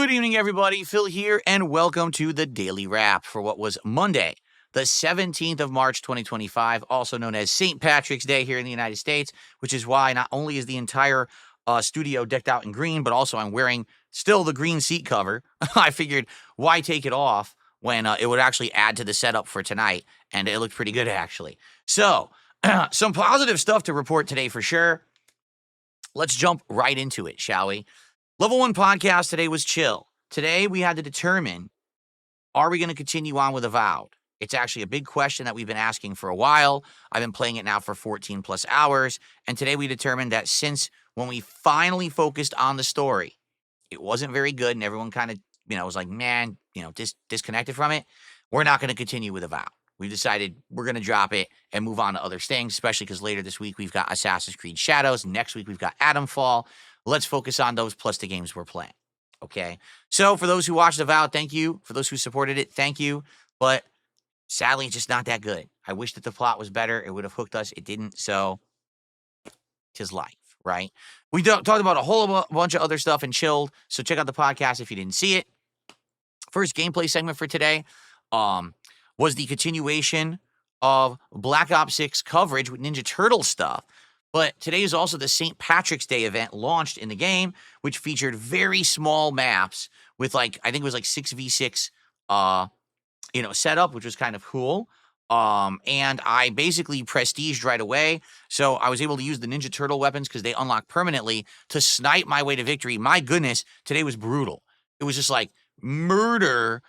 Good evening, everybody. Phil here, and welcome to the Daily Wrap for what was Monday, the 17th of March, 2025, also known as St. Patrick's Day here in the United States, which is why not only is the entire studio decked out in green, but also I'm wearing still the green seat cover. I figured, why take it off when it would actually add to the setup for tonight, and it looked pretty good, actually. So, some positive stuff to report today for sure. Let's jump right into it, shall we? Level 1 podcast today was chill. Today we had to determine, are we going to continue on with Avowed? It's actually a big question that we've been asking for a while. I've been playing it now for 14 plus hours. And today we determined that since when we finally focused on the story, it wasn't very good and everyone kind of, was like, man, disconnected from it. We're not going to continue with Avowed. We decided we're going to drop it and move on to other things, especially because later this week we've got Assassin's Creed Shadows. Next week we've got Atomfall. Let's focus on those plus the games we're playing. Okay. So for those who watched Avowed, thank you. For those who supported it, thank you. But sadly, it's just not that good. I wish that the plot was better. It would have hooked us. It didn't. So 'tis life, right? We talked about a whole bunch of other stuff and chilled. So check out the podcast if you didn't see it. First gameplay segment for today was the continuation of Black Ops 6 coverage with Ninja Turtle stuff. But today is also the St. Patrick's Day event launched in the game, which featured very small maps with I think it was 6v6, setup, which was kind of cool. And I basically prestiged right away. So I was able to use the Ninja Turtle weapons because they unlock permanently to snipe my way to victory. My goodness, today was brutal. It was just murder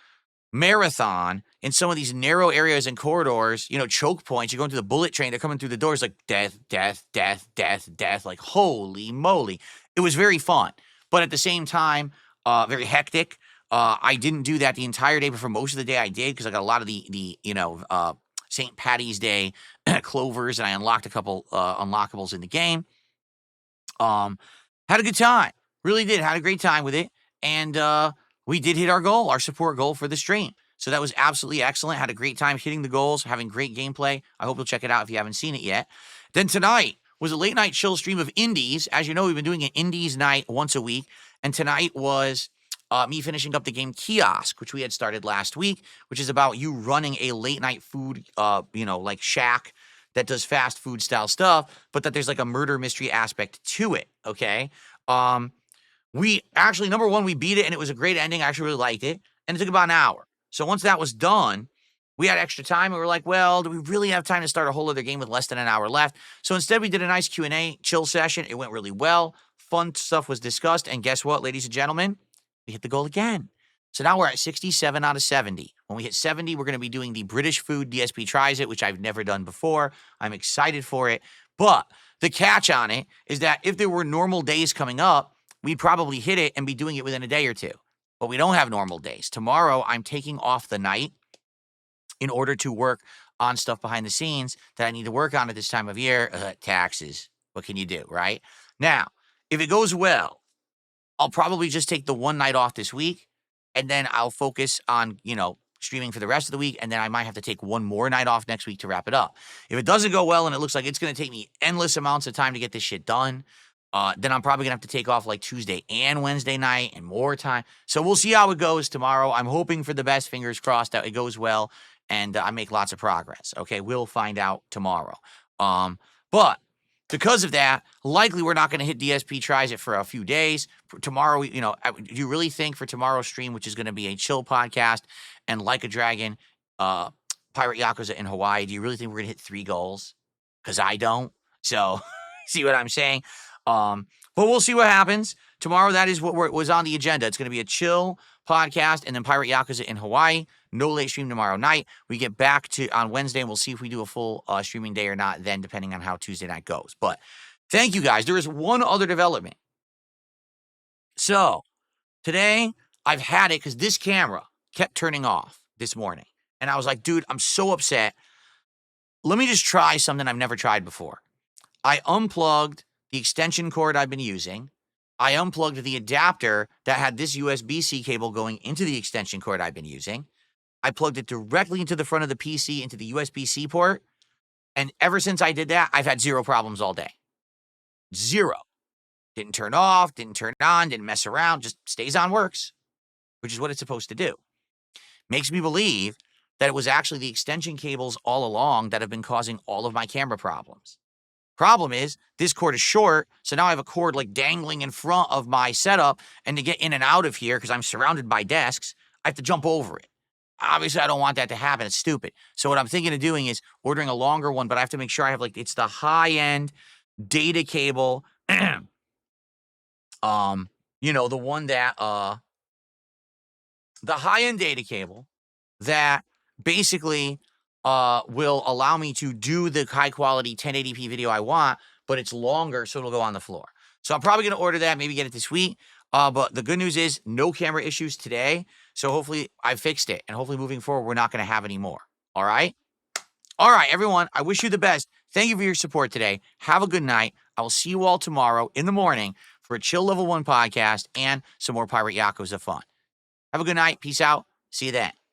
marathon in some of these narrow areas and corridors, choke points. You're going through the bullet train. They're coming through the doors death, death, death, death, death. Holy moly. It was very fun. But at the same time, very hectic. I didn't do that the entire day, but for most of the day I did because I got a lot of the St. Patty's Day clovers, and I unlocked a couple unlockables in the game. Had a good time. Really did. Had a great time with it. And we did hit our goal, our support goal for the stream. So that was absolutely excellent. Had a great time hitting the goals, having great gameplay. I hope you'll check it out if you haven't seen it yet. Then tonight was a late night chill stream of indies. As you know, we've been doing an indies night once a week. And tonight was me finishing up the game Kiosk, which we had started last week, which is about you running a late night food, shack that does fast food style stuff, but that there's a murder mystery aspect to it. Okay. We actually, number one, we beat it, and it was a great ending. I actually really liked it, and it took about an hour. So once that was done, we had extra time, and we were like, well, do we really have time to start a whole other game with less than an hour left? So instead, we did a nice Q&A chill session. It went really well. Fun stuff was discussed, and guess what, ladies and gentlemen? We hit the goal again. So now we're at 67 out of 70. When we hit 70, we're going to be doing the British Food DSP Tries It, which I've never done before. I'm excited for it. But the catch on it is that if there were normal days coming up, we'd probably hit it and be doing it within a day or two. But we don't have normal days. Tomorrow, I'm taking off the night in order to work on stuff behind the scenes that I need to work on at this time of year. Taxes. What can you do, right? Now, if it goes well, I'll probably just take the one night off this week, and then I'll focus on, streaming for the rest of the week, and then I might have to take one more night off next week to wrap it up. If it doesn't go well and it looks like it's going to take me endless amounts of time to get this shit done, then I'm probably going to have to take off Tuesday and Wednesday night and more time. So we'll see how it goes tomorrow. I'm hoping for the best, fingers crossed, that it goes well and I make lots of progress. Okay, we'll find out tomorrow. But because of that, likely we're not going to hit DSP Tries It for a few days. Tomorrow, do you really think for tomorrow's stream, which is going to be a chill podcast and Like a Dragon, Pirate Yakuza in Hawaii, do you really think we're going to hit 3 goals? Because I don't. So see what I'm saying? But we'll see what happens. Tomorrow, that is what was on the agenda. It's going to be a chill podcast and then Pirate Yakuza in Hawaii. No late stream tomorrow night. We get back to on Wednesday, and we'll see if we do a full streaming day or not then, depending on how Tuesday night goes. But thank you, guys. There is one other development. So today, I've had it because this camera kept turning off this morning. And I was like, dude, I'm so upset. Let me just try something I've never tried before. I unplugged the extension cord I've been using. I unplugged the adapter that had this USB-C cable going into the extension cord I've been using. I plugged it directly into the front of the PC, into the USB-C port. And ever since I did that, I've had 0 problems all day. 0. Didn't turn off, didn't turn on, didn't mess around, just stays on, works. which is what it's supposed to do. Makes me believe that it was actually the extension cables all along that have been causing all of my camera problems. Problem is, this cord is short, so now I have a cord like dangling in front of my setup, and to get in and out of here, because I'm surrounded by desks, I have to jump over it. Obviously, I don't want that to happen. It's stupid. So what I'm thinking of doing is ordering a longer one, but I have to make sure I have like, it's the high-end data cable, the one that, the high-end data cable that basically will allow me to do the high-quality 1080p video I want, but it's longer, so it'll go on the floor. So I'm probably going to order that, maybe get it this week. But the good news is no camera issues today. So hopefully I fixed it. And hopefully moving forward, we're not going to have any more. All right? All right, everyone. I wish you the best. Thank you for your support today. Have a good night. I will see you all tomorrow in the morning for a Chill Level 1 podcast and some more Pirate Yakuza fun. Have a good night. Peace out. See you then.